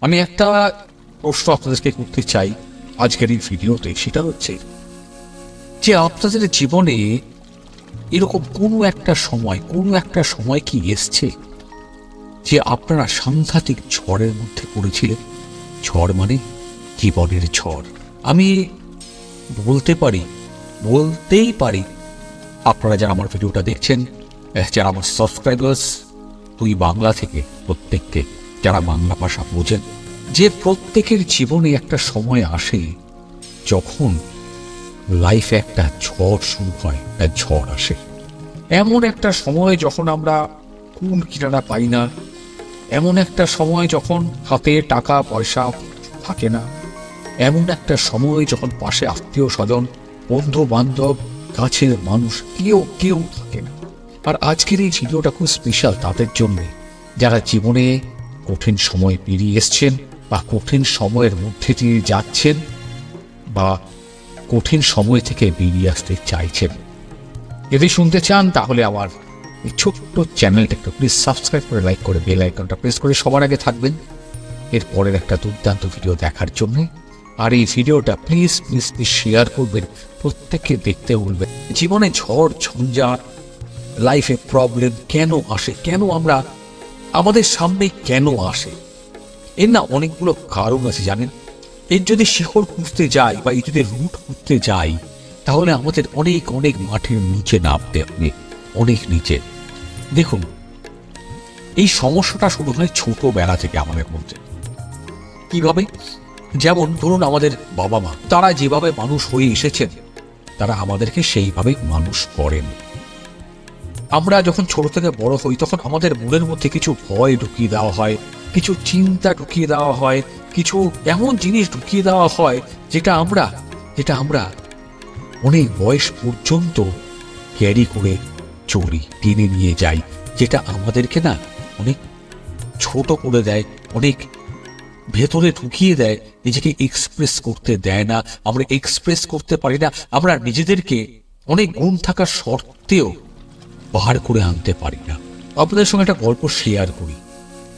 আমি একটা প্রশ্ন আপনাদেরকে করতে চাই আজকের এই ভিডিওতে, সেটা হচ্ছে যে আপনাদের জীবনে এরকম কোনো একটা সময় কি এসছে যে আপনারা সাংঘাতিক ঝড়ের মধ্যে পড়েছিলেন? ঝড় মানে জীবনের ঝড়। আমি বলতেই পারি আপনারা যারা আমার ভিডিওটা দেখছেন, যারা আমার সাবস্ক্রাইবার্স তুই বাংলা থেকে, প্রত্যেককে যারা বাংলা ভাষা বোঝেন, যে প্রত্যেকের জীবনে একটা সময় আসে যখন লাইফে একটা ঝড় শুরু হয়, একটা ঝড় আসে। এমন একটা সময় যখন আমরা কোন কিনারা পাই না, এমন একটা সময় যখন হাতে টাকা পয়সা থাকে না, এমন একটা সময় যখন পাশে আত্মীয় স্বজন, বন্ধু বান্ধব, কাছের মানুষ কেউ থাকে না। আর আজকের এই ভিডিওটা খুব স্পেশাল তাদের জন্য যারা জীবনে কঠিন সময় পেরিয়ে এসছেন বা কঠিন সময়ের মধ্যে দিয়ে যাচ্ছেন বা কঠিন সময় থেকে বেরিয়ে আসতে চাইছেন। যদি শুনতে চান তাহলে আমার এই ছোট্ট চ্যানেলটা একটু প্লিজ সাবস্ক্রাইব করে, লাইক করে, বেল আইকনটা প্রেস করে সবার আগে থাকবেন এরপরের একটা দুর্দান্ত ভিডিও দেখার জন্য। আর এই ভিডিওটা প্লিজ শেয়ার করবেন, প্রত্যেককে দেখতে বলবেন। জীবনে ঝড় ঝঞ্ঝাট, লাইফে প্রবলেম কেন আসে, কেন আমরা আমাদের সামনে কেন আসে, এর না অনেকগুলো কারণ আছে জানেন। এর যদি শিকড় খুঁজতে যাই বা এর যদি রুট খুঁজতে যাই তাহলে আমাদের অনেক মাঠের নিচে নামতে হবে, অনেক নিচে। দেখুন, এই সমস্যাটা শুরু হয় ছোটবেলা থেকে আমাদের মধ্যে। কিভাবে? যেমন ধরুন আমাদের বাবা মা, তারা যেভাবে মানুষ হয়ে এসেছেন তারা আমাদেরকে সেইভাবে মানুষ করেন। আমরা যখন ছোট থেকে বড় হই তখন আমাদের মনের মধ্যে কিছু ভয় ঢুকিয়ে দেওয়া হয়, কিছু চিন্তা ঢুকিয়ে দেওয়া হয়, কিছু এমন জিনিস ঢুকিয়ে দেওয়া হয় যেটা আমরা অনেক বয়স পর্যন্ত ক্যারি করে চলি, টেনে নিয়ে যাই, যেটা আমাদেরকে না অনেক ছোট করে দেয়, অনেক ভেতরে ঢুকিয়ে দেয়, নিজেকে এক্সপ্রেস করতে দেয় না। আমরা এক্সপ্রেস করতে পারি না, আমরা নিজেদেরকে অনেক গুণ থাকার সত্ত্বেও বার করে আনতে পারি না। আপনাদের সঙ্গে একটা গল্প শেয়ার করি,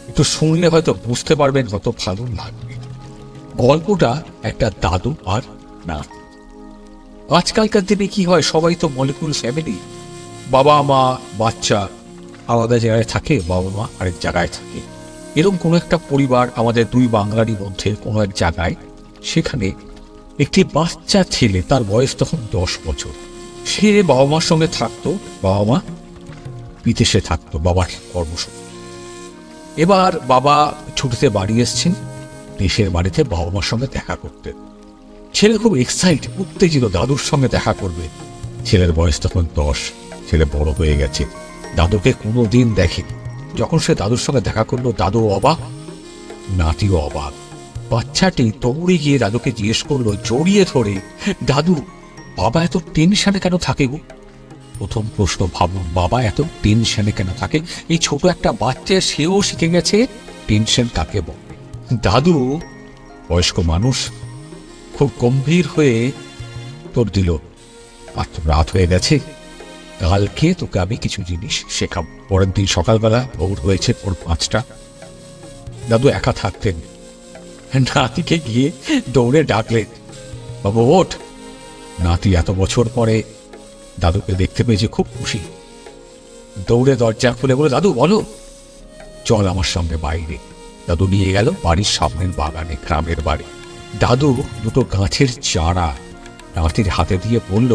একটু শুনলে হয়তো বুঝতে পারবেন, কত ভালো লাগবে। গল্পটা একটা দাদু আর নাতি। আজকালকার দিনে কি হয়, সবাই তো মলিকুল ফ্যামিলি, বাবা মা বাচ্চা আলাদা জায়গায় থাকে, বাবা মা আরেক জায়গায় থাকে। এরকম কোনো একটা পরিবার আমাদের দুই বাঙালির মধ্যে কোনো এক জায়গায়, সেখানে একটি বাচ্চা ছেলে, তার বয়স তখন 10 বছর। সে বাবা মার সঙ্গে থাকতো, বাবা মা বিদেশে থাকতো বাবার কর্মসূত্রে। এবার বাবা ছুটিতে বাড়ি এসছেন, দেশের বাড়িতে বাবা মার সঙ্গে দেখা করতে। ছেলে খুব এক্সাইটেড, উত্তেজিত, দাদুর সঙ্গে দেখা করবে। ছেলের বয়স তখন 10, ছেলে বড় হয়ে গেছে, দাদুকে কোনোদিন দেখেনি। যখন সে দাদুর সঙ্গে দেখা করলো, দাদু অবাক, নাতিও অবাক। বাচ্চাটি দৌড়ে গিয়ে দাদুকে জিজ্ঞেস করলো, জড়িয়ে ধরে, দাদু বাবা এত টেনশনে কেন থাকে গো? প্রথম প্রশ্ন, ভাবুন, বাবা এত টেনশনে কেন থাকে? এই ছোট একটা বাচ্চা, সেও শিখে গেছে টেনশন কাকে বলে। দাদু বয়স্ক মানুষ, খুব গম্ভীর হয়ে তোর দিল, রাত হয়ে গেছে, কালকে তোকে আমি কিছু জিনিস শেখাবো। পরের দিন সকালবেলা ভোর হয়েছে, ওর 5টা। দাদু একা থাকতেন, নাতিকে গিয়ে দৌড়ে ডাকলেন, বাবু ওঠ। নাতি এত বছর পরে দাদুকে দেখতে পেয়েছে, খুব খুশি, দৌড়ে দরজা খুলে বলে, দাদু বলো। চল আমার সঙ্গে বাইরে। দাদু নিয়ে গেল বাড়ির সামনের বাগানে, গ্রামের বাড়ি। দাদু দুটো গাছের চারা নাতির হাতে দিয়ে বলল,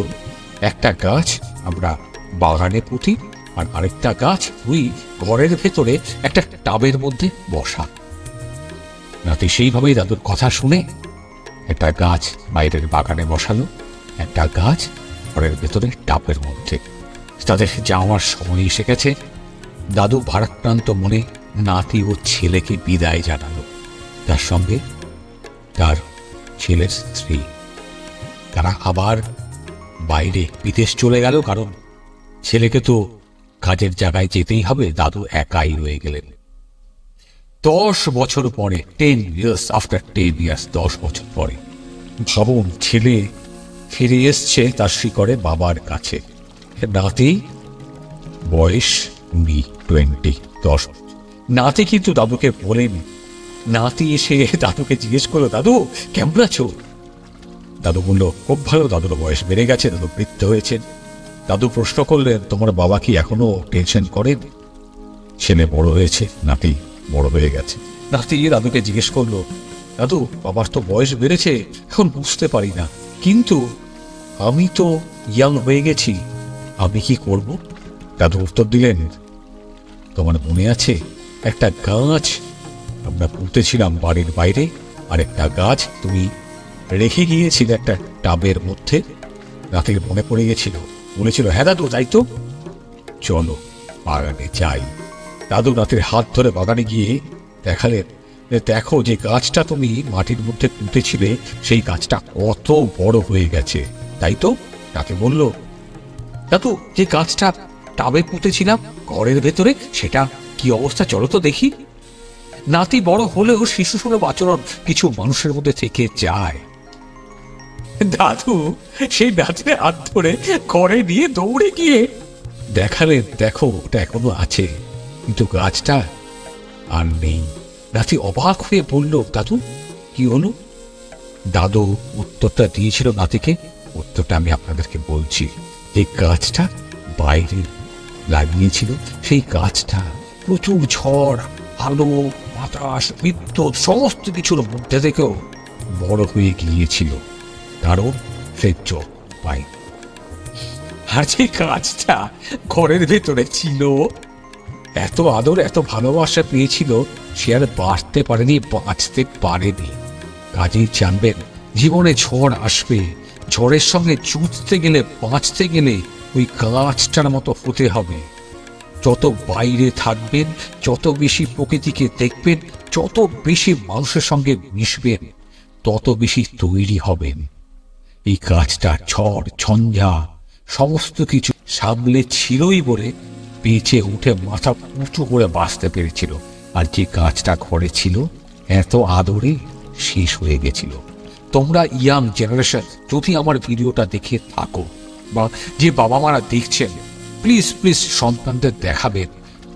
একটা গাছ আমরা বাগানে পুঁতি, আর আরেকটা গাছ তুই ঘরের ভেতরে একটা টাবের মধ্যে বসা। নাতি সেইভাবেই দাদুর কথা শুনে একটা গাছ বাইরের বাগানে বসালো, একটা গাছ ঘরের ভেতরে টাবের মধ্যে। তাদের যাওয়ার সময় এসে গেছে। দাদু ভারাক্রান্ত মনে নাতি ও ছেলেকে বিদায় জানালো, তার সঙ্গে তার ছেলের স্ত্রী। তারা আবার বাইরে বিদেশ চলে গেল, কারণ ছেলেকে তো কাজের জায়গায় যেতেই হবে। দাদু একাই রয়ে গেলেন। 10 বছর পরে, 10 years after 10 years, 10 বছর পরে ভাবুন, ছেলে ফিরে এসছে তার শিকড়ে, বাবার কাছে। নাতি বয়স 20, 10। নাতি কিন্তু দাদুকে বলেনি নাতি এসে দাদুকে জিজ্ঞেস করলো, দাদু কেমন আছো? দাদু বলল, খুব ভালো। দাদুর বয়স বেড়ে গেছে, দাদু বৃদ্ধ হয়েছেন। দাদু প্রশ্ন করলেন, তোমার বাবা কি এখনো টেনশন করেন? ছেলে বড় হয়েছে, নাতি বড় হয়ে গেছে। নাতি দাদুকে জিজ্ঞেস করলো, দাদু বাবার তো বয়স বেড়েছে, এখন বুঝতে পারি না, কিন্তু আমি তো ইয়াং হয়ে গেছি, আমি কি করব? দাদু উত্তর দিলেন, তোমার মনে আছে একটা গাছ আমরা পুঁতেছিলাম বাড়ির বাইরে, আর একটা গাছ তুমি রেখে গিয়েছিলে একটা টাবের মধ্যে? নাতির মনে পড়ে গেছিল, বলেছিল, হ্যাঁ দাদু তাই তো, চলো বাগানে যাই। দাদু নাতির হাত ধরে বাগানে গিয়ে দেখালেন, দেখো যে গাছটা তুমি মাটির মধ্যে পুঁতেছিলে সেই গাছটা কত বড় হয়ে গেছে, তাই তো? নাতি বলল, দাদু যে গাছটা টাবে পুঁতেছিলাম ঘরের ভেতরে, সেটা কি অবস্থা, চলো তো দেখি। নাতি বড় হলেও শিশু সুলভ আচরণ কিছু মানুষের মধ্যে থেকে যায়। দাদু সেই নাতির হাত ধরে ঘরে নিয়ে দৌড়ে গিয়ে দেখালেন, দেখো ওটা এখনো আছে, কিন্তু গাছটা আর নেই। নাতি অবাক হয়ে বলল, দাদু কি হলো? দাদু উত্তরটা দিয়েছিল নাতিকে, উত্তরটা আমি আপনাদেরকে বলছি। এই গাছটা বাইরে লাগিয়েছিল, সেই গাছটা প্রচুর ঝড়, আলো, বাতাস, বিদ্যুৎ সমস্ত কিছুর মধ্যে থেকেও বড় হয়ে গিয়েছিল, কারণ সে জল পায়। আর যে গাছটা ঘরের ভেতরে ছিল, এত আদর এত ভালোবাসা পেয়েছিল, সে আর বাড়তে পারেনি, বাঁচতে পারেনি। কাজেই জানবেন, জীবনে ঝড় আসবে, ঝড়ের সঙ্গে যুঝতে গেলে, বাঁচতে গেলে ওই গাছটার মতো হতে হবে। যত বাইরে থাকবেন, যত বেশি প্রকৃতিকে দেখবেন, যত বেশি মানুষের সঙ্গে মিশবেন, তত বেশি তৈরি হবেন। এই গাছটা ঝড় ঝঞ্ঝা সমস্ত কিছু সামলে ছিলই বলে বেঁচে উঠে মাথা উঁচু করে বাঁচতে পেরেছিল। আর যে গাছটা ঘরে ছিল, এত আদরে শেষ হয়ে গেছিল। তোমরা ইয়াং জেনারেশন যদি আমার ভিডিওটা দেখে থাকো, বা যে বাবা মারা দেখছেন, প্লিজ প্লিজ সন্তানদের দেখাবেন,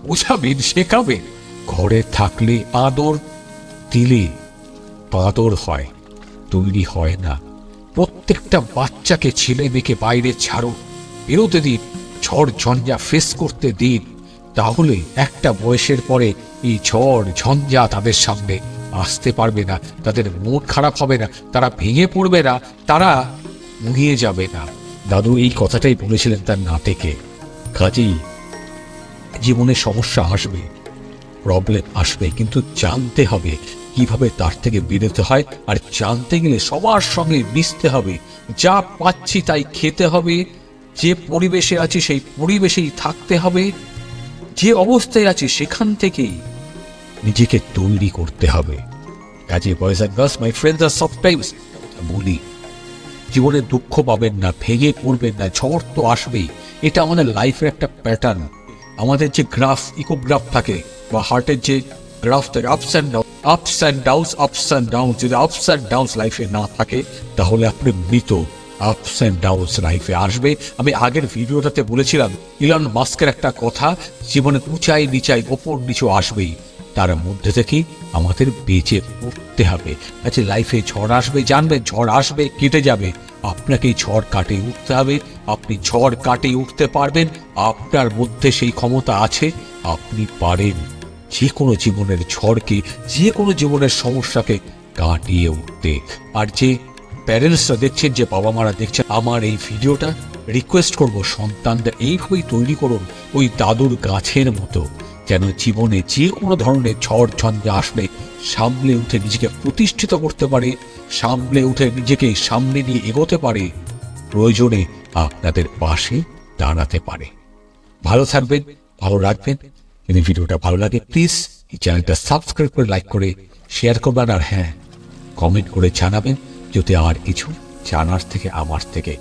বোঝাবেন, শেখাবেন। ঘরে থাকলে আদর দিলে বাদর হয়, তৈরি হয় না। প্রত্যেকটা বাচ্চাকে, ছেলে মেয়েকে বাইরে ছাড়ো, বেরোতে দিন, ঝড় ঝঞ্ঝা ফেস করতে দিন। তাহলে একটা বয়সের পরে এই ঝড় ঝঞ্ঝা তাদের সামনে আসতে পারবে না, তাদের মন খারাপ হবে না, তারা ভেঙে পড়বে না, তারা মুহিয়ে যাবে না। দাদু এই কথাটাই বলেছিলেন তার নাতিকে। কাজেই জীবনে সমস্যা আসবে, প্রবলেম আসবে, কিন্তু জানতে হবে কিভাবে তার থেকে বেরোতে হয়। আর জানতে গেলে সবার সঙ্গে মিশতে হবে, যা পাচ্ছি তাই খেতে হবে, যে পরিবেশে আছি সেই পরিবেশেই থাকতে হবে, যে অবস্থায় আছি সেখান থেকেই নিজেকে তৈরি করতে হবে। কাজে boys and girls, my friends, আর সামটাইমস বলি, জীবনে দুঃখ পাবেন না, ভেঙে পড়বেন না, ঝড় তো আসবেই। এটা আমাদের লাইফের একটা প্যাটার্ন। আমাদের যে গ্রাফ, ইকোগ্রাফ থাকে, বা হার্টের যে গ্রাফ থাকে, ups and down, ups and downs, ups and down. যদি আপস অ্যান্ড ডাউনস লাইফে না থাকে, তাহলে আপনি মৃত। আপস অ্যান্ড ডাউনস লাইফে আসবে। আমি আগের ভিডিওটাতে বলেছিলাম, ইলন মাস্কের একটা কথা, জীবনে উঁচাই নিচাই, ওপর নিচু আসবেই, তার মধ্যে থেকে আমাদের বেঁচে উঠতে হবে। আচ্ছা, লাইফে ঝড় আসবে, জানবেন ঝড় আসবে, কেটে যাবে, আপনাকেই ঝড় কাটিয়ে উঠতে হবে। আপনি ঝড় কাটিয়ে উঠতে পারবেন, আপনার মধ্যে সেই ক্ষমতা আছে, আপনি পারেন যে কোনো জীবনের ঝড়কে, যে কোনো জীবনের সমস্যাকে কাটিয়ে উঠতে। আর যে প্যারেন্টসরা দেখছেন, যে বাবা মারা দেখছেন আমার এই ভিডিওটা, রিকোয়েস্ট করব, সন্তানদের এইভাবেই তৈরি করুন, ওই দাদুর গাছের মতো, যেন জীবনে যে কোনো ধরনের ঝড় ঝঞ্ঝা আসলে সামলে উঠে নিজেকে প্রতিষ্ঠিত করতে পারে, সামলে উঠে নিজেকে সামনে নিয়ে এগোতে পারে, প্রয়োজনে আপনাদের পাশে দাঁড়াতে পারে। ভালো থাকবেন, ভালো রাখবেন। যদি ভিডিওটা ভালো লাগে, প্লিজ এই চ্যানেলটা সাবস্ক্রাইব করে, লাইক করে, শেয়ার করবেন। আর হ্যাঁ, কমেন্ট করে জানাবেন যদি আর কিছু জানার থেকে, আমার থেকে